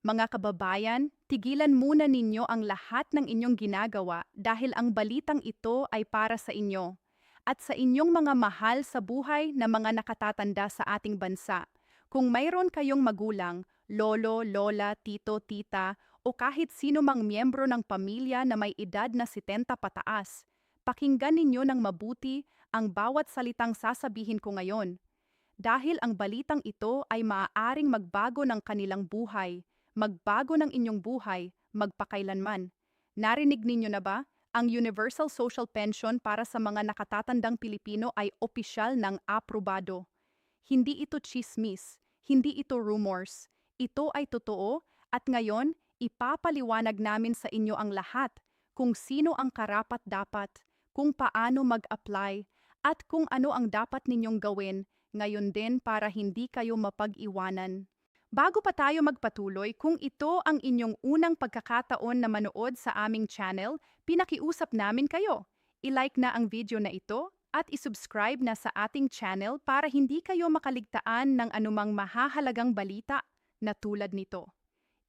Mga kababayan, tigilan muna ninyo ang lahat ng inyong ginagawa dahil ang balitang ito ay para sa inyo at sa inyong mga mahal sa buhay na mga nakatatanda sa ating bansa. Kung mayroon kayong magulang, lolo, lola, tito, tita o kahit sino mang miyembro ng pamilya na may edad na 70 pataas, pakinggan ninyo ng mabuti ang bawat salitang sasabihin ko ngayon. Dahil ang balitang ito ay maaaring magbago ng kanilang buhay, magbago ng inyong buhay, magpakailanman. Narinig ninyo na ba? Ang Universal Social Pension para sa mga nakatatandang Pilipino ay opisyal ng aprobado. Hindi ito chismis, hindi ito rumors. Ito ay totoo at ngayon ipapaliwanag namin sa inyo ang lahat kung sino ang karapat-dapat, kung paano mag-apply, at kung ano ang dapat ninyong gawin ngayon din para hindi kayo mapag-iwanan. Bago pa tayo magpatuloy, kung ito ang inyong unang pagkakataon na manood sa aming channel, pinakiusap namin kayo. I-like na ang video na ito at isubscribe na sa ating channel para hindi kayo makaligtaan ng anumang mahahalagang balita na tulad nito.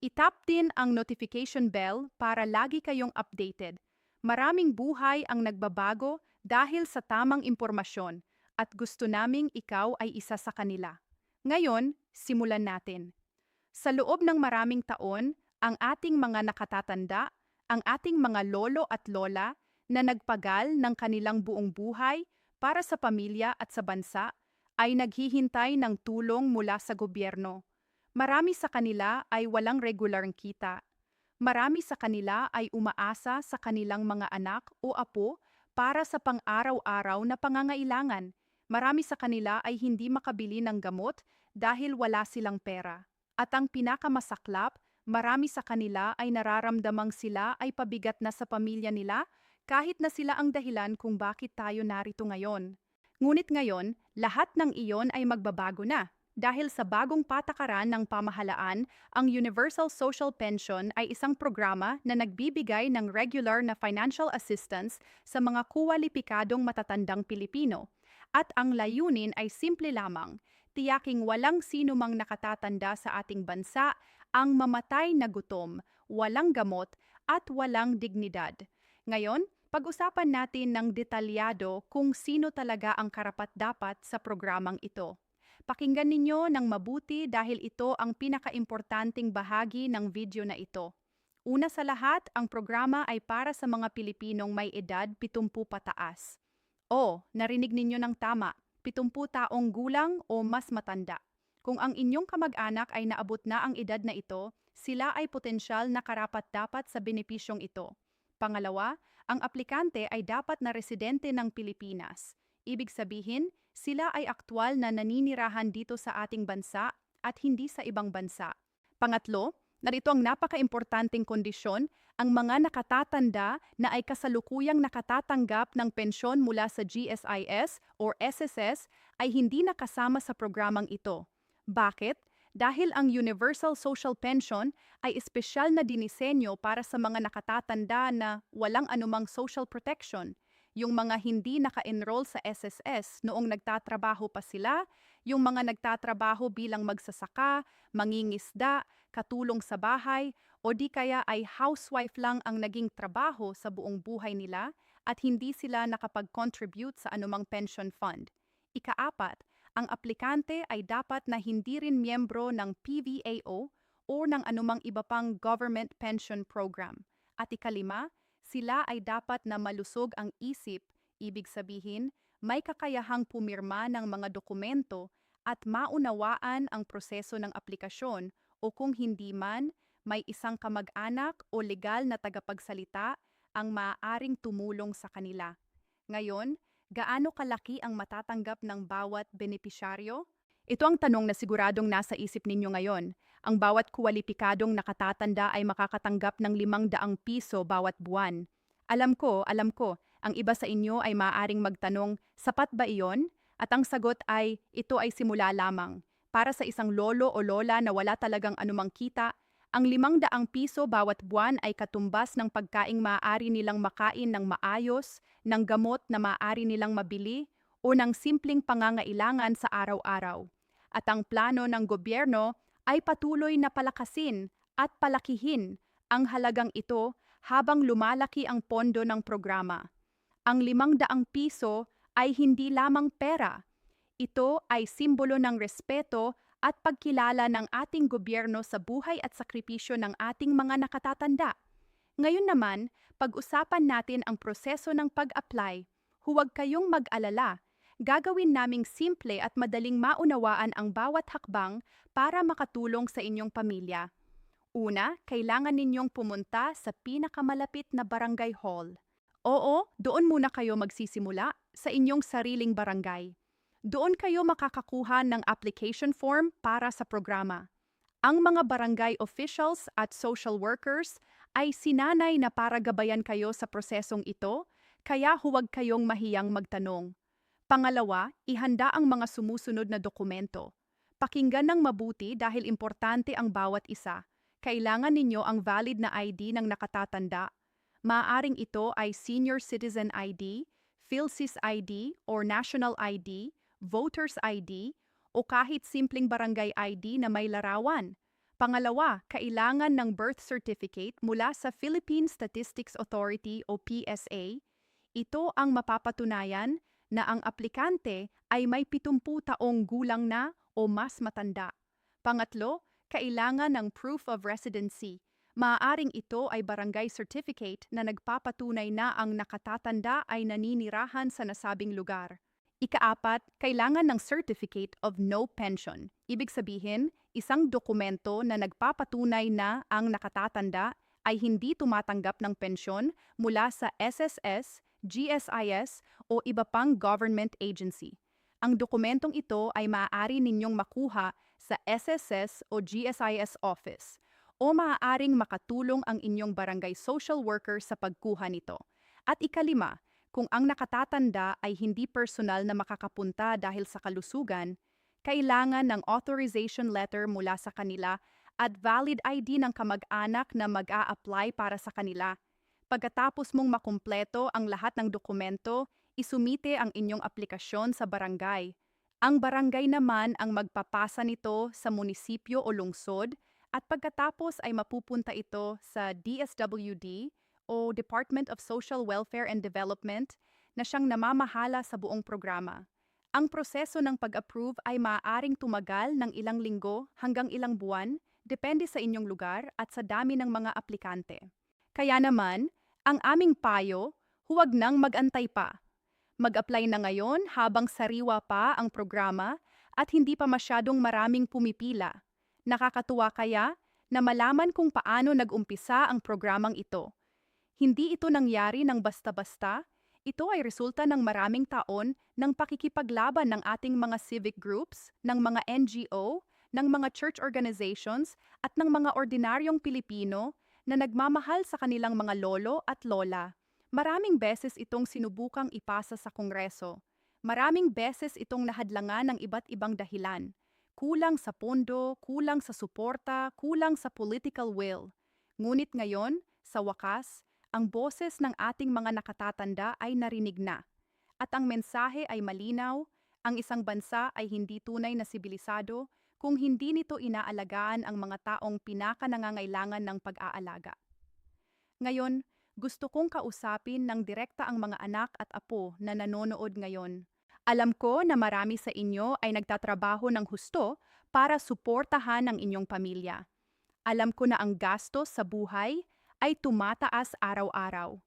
I-tap din ang notification bell para lagi kayong updated. Maraming buhay ang nagbabago dahil sa tamang impormasyon at gusto naming ikaw ay isa sa kanila. Ngayon, simulan natin. Sa loob ng maraming taon, ang ating mga nakatatanda, ang ating mga lolo at lola na nagpagal ng kanilang buong buhay para sa pamilya at sa bansa ay naghihintay ng tulong mula sa gobyerno. Marami sa kanila ay walang regular kita. Marami sa kanila ay umaasa sa kanilang mga anak o apo para sa pang-araw-araw na pangangailangan. Marami sa kanila ay hindi makabili ng gamot dahil wala silang pera. At ang pinakamasaklap, marami sa kanila ay nararamdamang sila ay pabigat na sa pamilya nila kahit na sila ang dahilan kung bakit tayo narito ngayon. Ngunit ngayon, lahat ng iyon ay magbabago na. Dahil sa bagong patakaran ng pamahalaan, ang Universal Social Pension ay isang programa na nagbibigay ng regular na financial assistance sa mga kuwalipikadong matatandang Pilipino. At ang layunin ay simple lamang, tiyaking walang sino mang nakatatanda sa ating bansa ang mamatay na gutom, walang gamot at walang dignidad. Ngayon, pag-usapan natin ng detalyado kung sino talaga ang karapat-dapat sa programang ito. Pakinggan ninyo ng mabuti dahil ito ang pinakaimportanteng bahagi ng video na ito. Una sa lahat, ang programa ay para sa mga Pilipinong may edad 70 pataas. Narinig ninyo ng tama, 70 taong gulang o mas matanda. Kung ang inyong kamag-anak ay naabot na ang edad na ito, sila ay potensyal na karapat-dapat sa benepisyong ito. Pangalawa, ang aplikante ay dapat na residente ng Pilipinas. Ibig sabihin, sila ay aktwal na naninirahan dito sa ating bansa at hindi sa ibang bansa. Pangatlo, narito ang napaka-importanting kondisyon, ang mga nakatatanda na ay kasalukuyang nakatatanggap ng pensyon mula sa GSIS or SSS ay hindi nakasama sa programang ito. Bakit? Dahil ang Universal Social Pension ay espesyal na dinisenyo para sa mga nakatatanda na walang anumang social protection. Yung mga hindi naka-enroll sa SSS noong nagtatrabaho pa sila, yung mga nagtatrabaho bilang magsasaka, mangingisda, katulong sa bahay, o di kaya ay housewife lang ang naging trabaho sa buong buhay nila at hindi sila nakapag-contribute sa anumang pension fund. Ikaapat, ang aplikante ay dapat na hindi rin miyembro ng PVAO o ng anumang iba pang government pension program. At ikalima, sila ay dapat na malusog ang isip, ibig sabihin, may kakayahang pumirma ng mga dokumento at maunawaan ang proseso ng aplikasyon o kung hindi man, may isang kamag-anak o legal na tagapagsalita ang maaaring tumulong sa kanila. Ngayon, gaano kalaki ang matatanggap ng bawat benepisyaryo? Ito ang tanong na siguradong nasa isip ninyo ngayon. Ang bawat kwalipikadong nakatatanda ay makakatanggap ng 500 piso bawat buwan. Alam ko, ang iba sa inyo ay maaaring magtanong, sapat ba iyon? At ang sagot ay, ito ay simula lamang. Para sa isang lolo o lola na wala talagang anumang kita, ang 500 piso bawat buwan ay katumbas ng pagkaing maaari nilang makain ng maayos, ng gamot na maaari nilang mabili, o ng simpleng pangangailangan sa araw-araw. At ang plano ng gobyerno ay patuloy na palakasin at palakihin ang halagang ito habang lumalaki ang pondo ng programa. Ang ₱500 ay hindi lamang pera. Ito ay simbolo ng respeto at pagkilala ng ating gobyerno sa buhay at sakripisyo ng ating mga nakatatanda. Ngayon naman, pag-usapan natin ang proseso ng pag-apply. Huwag kayong mag-alala. Gagawin naming simple at madaling maunawaan ang bawat hakbang para makatulong sa inyong pamilya. Una, kailangan ninyong pumunta sa pinakamalapit na barangay hall. Oo, doon muna kayo magsisimula sa inyong sariling barangay. Doon kayo makakakuha ng application form para sa programa. Ang mga barangay officials at social workers ay sinanay na para gabayan kayo sa prosesong ito, kaya huwag kayong mahiyang magtanong. Pangalawa, ihanda ang mga sumusunod na dokumento. Pakinggan ng mabuti dahil importante ang bawat isa. Kailangan ninyo ang valid na ID ng nakatatanda. Maaaring ito ay Senior Citizen ID, PhilSys ID or National ID, Voters ID, o kahit simpleng barangay ID na may larawan. Pangalawa, kailangan ng birth certificate mula sa Philippine Statistics Authority o PSA. Ito ang mapapatunayan na ang aplikante ay may 70 taong gulang na o mas matanda. Pangatlo, kailangan ng proof of residency. Maaaring ito ay barangay certificate na nagpapatunay na ang nakatatanda ay naninirahan sa nasabing lugar. Ikaapat, kailangan ng Certificate of No Pension. Ibig sabihin, isang dokumento na nagpapatunay na ang nakatatanda ay hindi tumatanggap ng pensyon mula sa SSS, GSIS o iba pang government agency. Ang dokumentong ito ay maaari ninyong makuha sa SSS o GSIS office o maaaring makatulong ang inyong barangay social worker sa pagkuha nito. At ikalima, kung ang nakatatanda ay hindi personal na makakapunta dahil sa kalusugan, kailangan ng authorization letter mula sa kanila at valid ID ng kamag-anak na mag-a-apply para sa kanila. Pagkatapos mong makumpleto ang lahat ng dokumento, isumite ang inyong aplikasyon sa barangay. Ang barangay naman ang magpapasa nito sa munisipyo o lungsod at pagkatapos ay mapupunta ito sa DSWD o Department of Social Welfare and Development na siyang namamahala sa buong programa. Ang proseso ng pag-approve ay maaaring tumagal ng ilang linggo hanggang ilang buwan, depende sa inyong lugar at sa dami ng mga aplikante. Kaya naman, ang aming payo, huwag nang mag-antay pa. Mag-apply na ngayon habang sariwa pa ang programa at hindi pa masyadong maraming pumipila. Nakakatuwa kaya na malaman kung paano nag-umpisa ang programang ito. Hindi ito nangyari ng basta-basta, ito ay resulta ng maraming taon ng pakikipaglaban ng ating mga civic groups, ng mga NGO, ng mga church organizations at ng mga ordinaryong Pilipino na nagmamahal sa kanilang mga lolo at lola. Maraming beses itong sinubukang ipasa sa Kongreso. Maraming beses itong nahadlangan ng iba't ibang dahilan. Kulang sa pondo, kulang sa suporta, kulang sa political will. Ngunit ngayon, sa wakas, ang boses ng ating mga nakatatanda ay narinig na. At ang mensahe ay malinaw, ang isang bansa ay hindi tunay na sibilisado kung hindi nito inaalagaan ang mga taong pinakanangangailangan ng pag-aalaga. Ngayon, gusto kong kausapin ng direkta ang mga anak at apo na nanonood ngayon. Alam ko na marami sa inyo ay nagtatrabaho ng husto para suportahan ang inyong pamilya. Alam ko na ang gastos sa buhay ay tumataas araw-araw.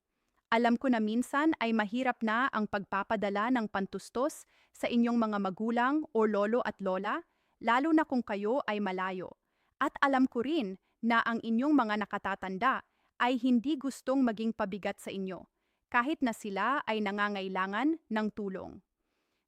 Alam ko na minsan ay mahirap na ang pagpapadala ng pantustos sa inyong mga magulang o lolo at lola, lalo na kung kayo ay malayo. At alam ko rin na ang inyong mga nakatatanda ay hindi gustong maging pabigat sa inyo, kahit na sila ay nangangailangan ng tulong.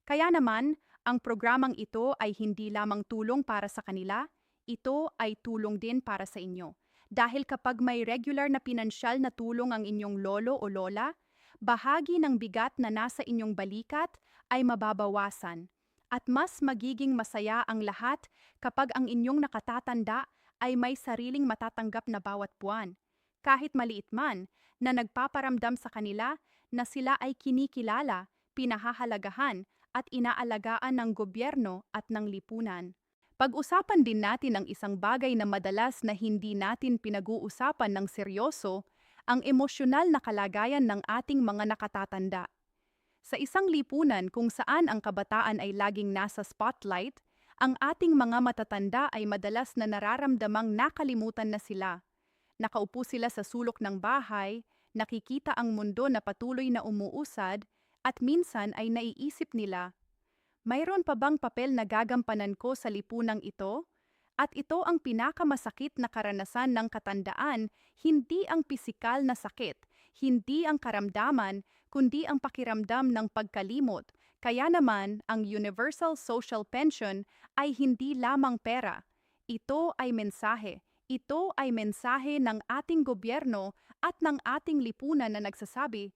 Kaya naman, ang programang ito ay hindi lamang tulong para sa kanila, ito ay tulong din para sa inyo. Dahil kapag may regular na pinansyal na tulong ang inyong lolo o lola, bahagi ng bigat na nasa inyong balikat ay mababawasan. At mas magiging masaya ang lahat kapag ang inyong nakatatanda ay may sariling matatanggap na bawat buwan. Kahit maliit man, na nagpaparamdam sa kanila na sila ay kinikilala, pinahahalagahan at inaalagaan ng gobyerno at ng lipunan. Pag-usapan din natin ang isang bagay na madalas na hindi natin pinag-uusapan ng seryoso, ang emosyonal na kalagayan ng ating mga nakatatanda. Sa isang lipunan kung saan ang kabataan ay laging nasa spotlight, ang ating mga matatanda ay madalas na nararamdamang nakalimutan na sila. Nakaupo sila sa sulok ng bahay, nakikita ang mundo na patuloy na umuusad, at minsan ay naiisip nila, mayroon pa bang papel na gagampanan ko sa lipunang ito? At ito ang pinakamasakit na karanasan ng katandaan, hindi ang pisikal na sakit, hindi ang karamdaman, kundi ang pakiramdam ng pagkalimot. Kaya naman, ang Universal Social Pension ay hindi lamang pera. Ito ay mensahe. Ito ay mensahe ng ating gobyerno at ng ating lipunan na nagsasabi,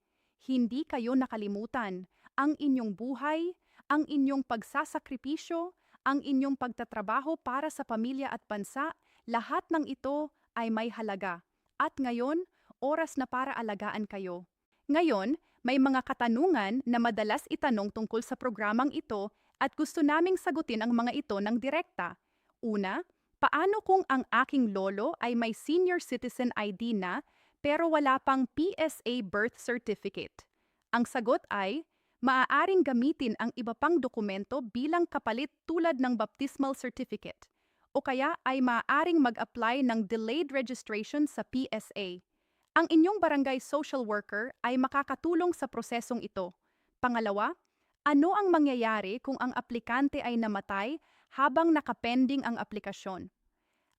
hindi kayo nakalimutan. Ang inyong buhay, ang inyong pagsasakripisyo, ang inyong pagtatrabaho para sa pamilya at bansa, lahat ng ito ay may halaga. At ngayon, oras na para alagaan kayo. Ngayon, may mga katanungan na madalas itanong tungkol sa programang ito at gusto naming sagutin ang mga ito ng direkta. Una, paano kung ang aking lolo ay may senior citizen ID na pero wala pang PSA birth certificate? Ang sagot ay, maaaring gamitin ang iba pang dokumento bilang kapalit tulad ng baptismal certificate, o kaya ay maaaring mag-apply ng delayed registration sa PSA. Ang inyong barangay social worker ay makakatulong sa prosesong ito. Pangalawa, ano ang mangyayari kung ang aplikante ay namatay habang nakapending ang aplikasyon?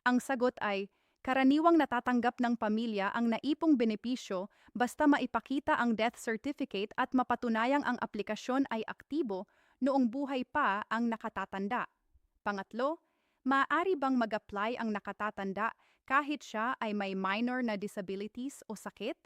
Ang sagot ay, karaniwang natatanggap ng pamilya ang naipong benepisyo basta maipakita ang death certificate at mapatunayang ang aplikasyon ay aktibo noong buhay pa ang nakatatanda. Pangatlo, maaari bang mag-apply ang nakatatanda kahit siya ay may minor na disabilities o sakit?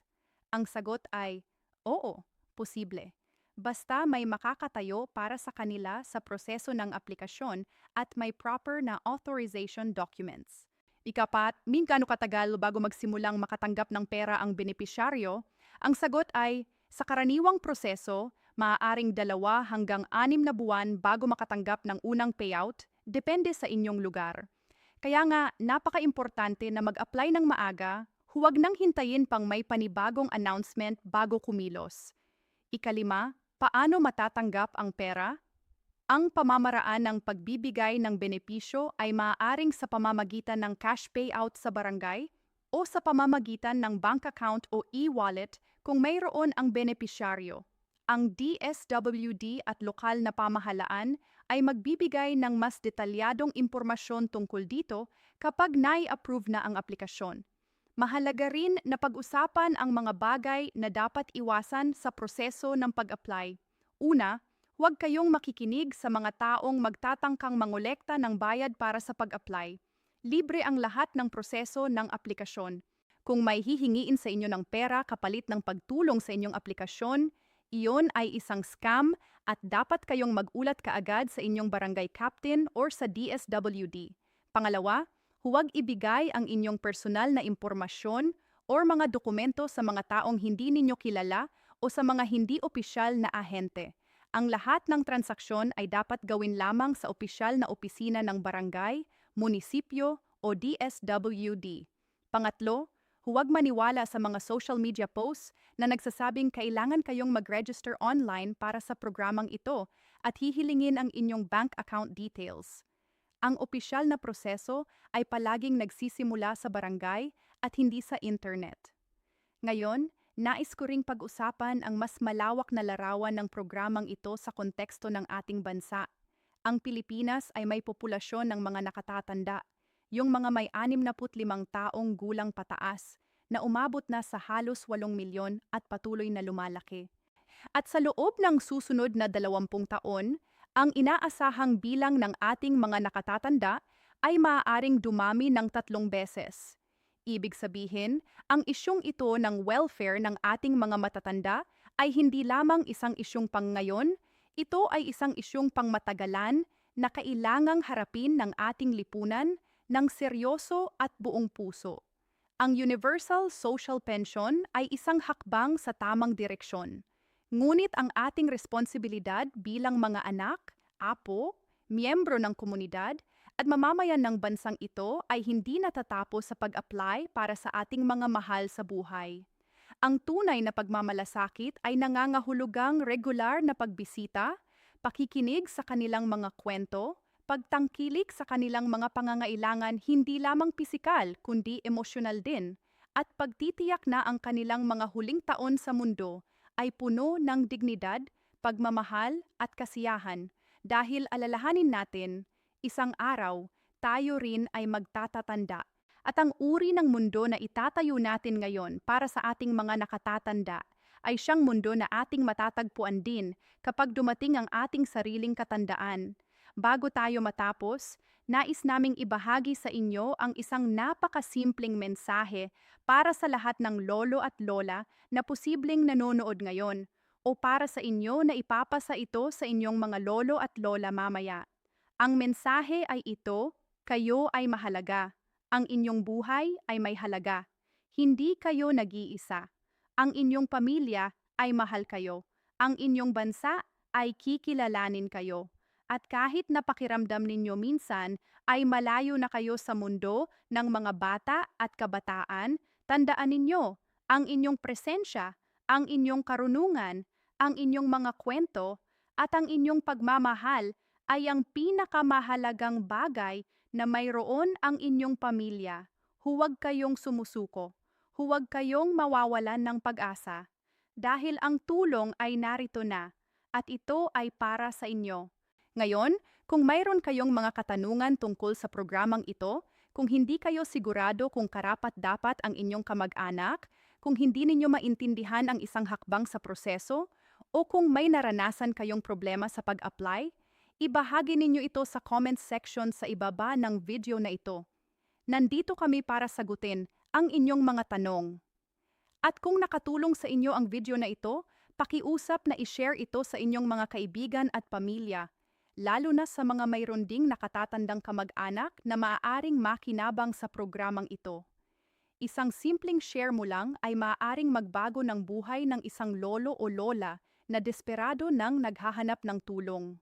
Ang sagot ay, oo, posible. Basta may makakatayo para sa kanila sa proseso ng aplikasyon at may proper na authorization documents. Ikapat, gaano katagal bago magsimulang makatanggap ng pera ang benepisyaryo? Ang sagot ay, sa karaniwang proseso, maaaring 2 hanggang 6 na buwan bago makatanggap ng unang payout, depende sa inyong lugar. Kaya nga, napaka-importante na mag-apply ng maaga, huwag nang hintayin pang may panibagong announcement bago kumilos. Ikalima, paano matatanggap ang pera? Ang pamamaraan ng pagbibigay ng benepisyo ay maaaring sa pamamagitan ng cash payout sa barangay o sa pamamagitan ng bank account o e-wallet kung mayroon ang benepisyaryo. Ang DSWD at lokal na pamahalaan ay magbibigay ng mas detalyadong impormasyon tungkol dito kapag nai-approve na ang aplikasyon. Mahalaga rin na pag-usapan ang mga bagay na dapat iwasan sa proseso ng pag-apply. Una, huwag kayong makikinig sa mga taong magtatangkang mangolekta ng bayad para sa pag-apply. Libre ang lahat ng proseso ng aplikasyon. Kung may hihingiin sa inyo ng pera kapalit ng pagtulong sa inyong aplikasyon, iyon ay isang scam at dapat kayong mag-ulat kaagad sa inyong barangay captain or sa DSWD. Pangalawa, huwag ibigay ang inyong personal na impormasyon or mga dokumento sa mga taong hindi ninyo kilala o sa mga hindi opisyal na ahente. Ang lahat ng transaksyon ay dapat gawin lamang sa opisyal na opisina ng barangay, munisipyo o DSWD. Pangatlo, huwag maniwala sa mga social media posts na nagsasabing kailangan kayong mag-register online para sa programang ito at hihilingin ang inyong bank account details. Ang opisyal na proseso ay palaging nagsisimula sa barangay at hindi sa internet. Ngayon, nais ko ring pag-usapan ang mas malawak na larawan ng programang ito sa konteksto ng ating bansa. Ang Pilipinas ay may populasyon ng mga nakatatanda, yung mga may 65 taong gulang pataas, na umabot na sa halos 8 milyon at patuloy na lumalaki. At sa loob ng susunod na 20 taon, ang inaasahang bilang ng ating mga nakatatanda ay maaaring dumami ng 3 beses. Ibig sabihin, ang isyung ito ng welfare ng ating mga matatanda ay hindi lamang isang isyung pang-ngayon, ito ay isang isyung pangmatagalan na kailangang harapin ng ating lipunan ng seryoso at buong puso. Ang Universal Social Pension ay isang hakbang sa tamang direksyon. Ngunit ang ating responsibilidad bilang mga anak, apo, miyembro ng komunidad At mamamayan ng bansang ito ay hindi natatapos sa pag-apply para sa ating mga mahal sa buhay. Ang tunay na pagmamalasakit ay nangangahulugang regular na pagbisita, pakikinig sa kanilang mga kwento, pagtangkilik sa kanilang mga pangangailangan hindi lamang pisikal kundi emosyonal din, at pagtitiyak na ang kanilang mga huling taon sa mundo ay puno ng dignidad, pagmamahal at kasiyahan dahil alalahanin natin, isang araw, tayo rin ay magtatatanda at ang uri ng mundo na itatayo natin ngayon para sa ating mga nakatatanda ay siyang mundo na ating matatagpuan din kapag dumating ang ating sariling katandaan. Bago tayo matapos, nais naming ibahagi sa inyo ang isang napakasimpleng mensahe para sa lahat ng lolo at lola na posibleng nanonood ngayon o para sa inyo na ipapasa ito sa inyong mga lolo at lola mamaya. Ang mensahe ay ito, kayo ay mahalaga. Ang inyong buhay ay may halaga. Hindi kayo nag-iisa. Ang inyong pamilya ay mahal kayo. Ang inyong bansa ay kikilalanin kayo. At kahit napakiramdam ninyo minsan ay malayo na kayo sa mundo ng mga bata at kabataan, tandaan ninyo, ang inyong presensya, ang inyong karunungan, ang inyong mga kwento, at ang inyong pagmamahal ay ang pinakamahalagang bagay na mayroon ang inyong pamilya. Huwag kayong sumusuko. Huwag kayong mawawalan ng pag-asa. Dahil ang tulong ay narito na, at ito ay para sa inyo. Ngayon, kung mayroon kayong mga katanungan tungkol sa programang ito, kung hindi kayo sigurado kung karapat-dapat ang inyong kamag-anak, kung hindi ninyo maintindihan ang isang hakbang sa proseso, o kung may naranasan kayong problema sa pag-apply, ibahagi ninyo ito sa comment section sa ibaba ng video na ito. Nandito kami para sagutin ang inyong mga tanong. At kung nakatulong sa inyo ang video na ito, pakiusap na i-share ito sa inyong mga kaibigan at pamilya, lalo na sa mga mayroon ding nakatatandang kamag-anak na maaaring makinabang sa programang ito. Isang simpleng share mo lang ay maaaring magbago ng buhay ng isang lolo o lola na desperado nang naghahanap ng tulong.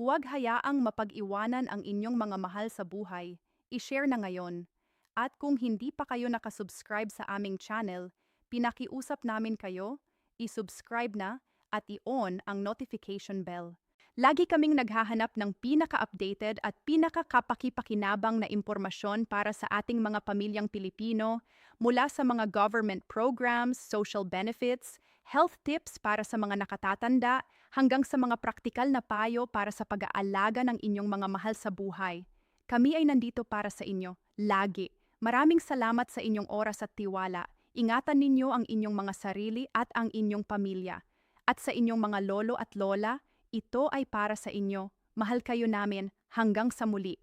Huwag hayaang mapag-iwanan ang inyong mga mahal sa buhay. I-share na ngayon. At kung hindi pa kayo nakasubscribe sa aming channel, pinakiusap namin kayo, i-subscribe na at i-on ang notification bell. Lagi kaming naghahanap ng pinaka-updated at pinaka-kapaki-pakinabang na impormasyon para sa ating mga pamilyang Pilipino, mula sa mga government programs, social benefits, health tips para sa mga nakatatanda, hanggang sa mga praktikal na payo para sa pag-aalaga ng inyong mga mahal sa buhay. Kami ay nandito para sa inyo, lagi. Maraming salamat sa inyong oras at tiwala. Ingatan ninyo ang inyong mga sarili at ang inyong pamilya. At sa inyong mga lolo at lola, ito ay para sa inyo. Mahal kayo namin hanggang sa muli.